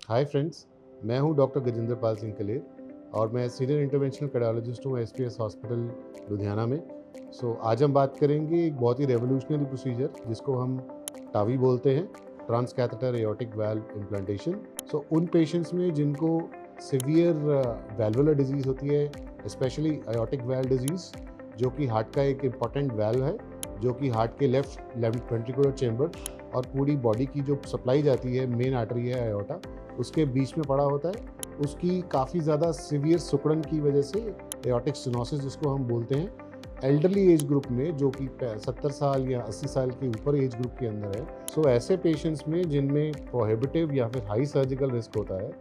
Hi friends, मैं हूं doctor Gajendra Pal Singh Kaler और मैं सीनियर इंटरवेंशनल कार्डियोलॉजिस्ट हूं एसपीएस हॉस्पिटल लुधियाना में। आज हम बात करेंगे एक बहुत ही रेवोल्यूशनरी प्रोसीजर जिसको हम टावी बोलते हैं, transcatheter aortic valve implantation. उन पेशेंट्स में जिनको सिवियर वैल्वुलर डिजीज़ होती है, स्पेशली एओर्टिक वाल्व डिजीज़, जो कि हार्ट का एक इम्पॉर्टेंट वाल्व है, जो कि हार्ट के लेफ्ट वेंट्रिकुलर चेंबर और पूरी बॉडी की जो सप्लाई जाती है, मेन आर्टरी है एओर्टा, उसके बीच में पड़ा होता है। उसकी काफ़ी ज़्यादा सिवियर सिकुड़न की वजह से एओर्टिक स्टेनोसिस जिसको हम बोलते हैं, एल्डरली एज ग्रुप में, जो कि 70 साल या 80 साल के ऊपर एज ग्रुप के अंदर है। ऐसे पेशेंट्स में जिनमें प्रोहिबिटिव या फिर हाई सर्जिकल रिस्क होता है,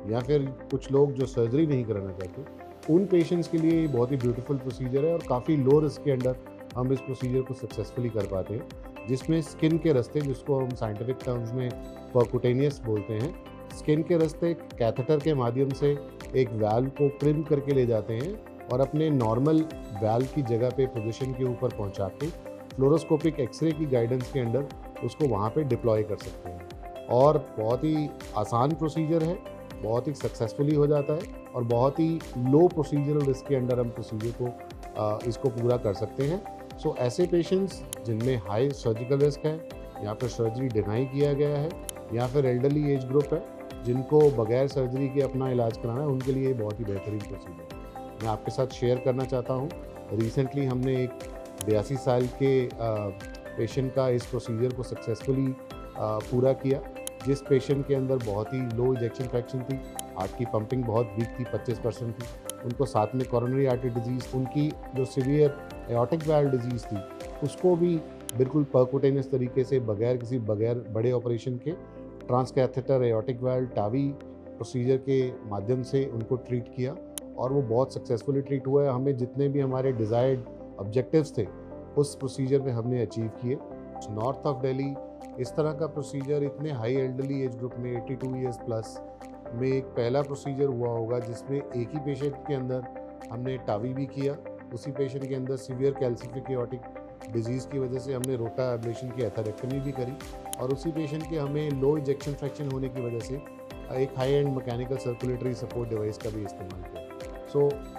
या फिर कुछ लोग जो सर्जरी नहीं कराना चाहते, उन पेशेंट्स के लिए ये बहुत ही ब्यूटीफुल प्रोसीजर है और काफ़ी लो रिस्क के अंडर हम इस प्रोसीजर को सक्सेसफुली कर पाते हैं, जिसमें स्किन के रास्ते, जिसको हम साइंटिफिक टर्म्स में परकुटेनियस बोलते हैं, स्किन के रास्ते कैथेटर के माध्यम से एक वाल्व को प्रिम करके ले जाते हैं और अपने नॉर्मल वाल्व की जगह पे पोजीशन के ऊपर पहुंचा के फ्लोरोस्कोपिक एक्सरे की गाइडेंस के अंडर उसको वहाँ पे डिप्लॉय कर सकते हैं। और बहुत ही आसान प्रोसीजर है, बहुत ही सक्सेसफुली हो जाता है और बहुत ही लो प्रोसीजरल रिस्क के अंडर हम प्रोसीजर को इसको पूरा कर सकते हैं। ऐसे पेशेंट्स जिनमें हाई सर्जिकल रिस्क है, या फिर सर्जरी डिनाई किया गया है, या फिर एल्डरली एज ग्रुप है जिनको बगैर सर्जरी के अपना इलाज कराना है, उनके लिए बहुत ही बेहतरीन प्रोसीजर है। मैं आपके साथ शेयर करना चाहता हूँ, रिसेंटली हमने एक 82 साल के पेशेंट का इस प्रोसीजर को सक्सेसफुली पूरा किया, जिस पेशेंट के अंदर बहुत ही लो इजेक्शन फ्रैक्शन थी, हार्ट की पंपिंग बहुत वीक थी, 25% थी, उनको साथ में कोरोनरी आर्टरी डिजीज़, उनकी जो सीवियर एओर्टिक वाल्व डिजीज़ थी, उसको भी बिल्कुल परकुटेनियस तरीके से बगैर बड़े ऑपरेशन के transcatheter aortic valve TAVI procedure के माध्यम से उनको ट्रीट किया और वो बहुत सक्सेसफुली ट्रीट हुआ है। हमें जितने भी हमारे डिज़ायर्ड ऑब्जेक्टिव्स थे उस प्रोसीजर में हमने अचीव किए। नॉर्थ ऑफ दिल्ली इस तरह का प्रोसीजर इतने हाई एल्डरली एज ग्रुप में 82 ईयर्स प्लस में एक पहला प्रोसीजर हुआ होगा, जिसमें एक ही पेशेंट के अंदर हमने टावी भी किया, उसी पेशेंट के अंदर सीवियर कैल्सिफिक एओर्टिक डिजीज़ की वजह से हमने रोटा एब्लेशन की एथेरेक्टमी भी करी, और उसी पेशेंट के हमें लो इजेक्शन फ्रैक्शन होने की वजह से एक high and mechanical circulatory support device का भी इस्तेमाल किया।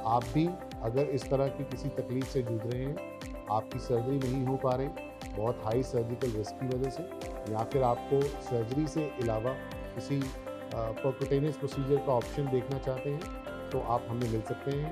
आप भी अगर इस तरह की किसी तकलीफ से जूझ रहे हैं, आपकी सर्जरी नहीं हो पा रही बहुत हाई सर्जिकल रिस्क की वजह से, या फिर आपको सर्जरी से अलावा किसी परकुटेनियस प्रोसीजर का ऑप्शन देखना चाहते हैं, तो आप हमें मिल सकते हैं।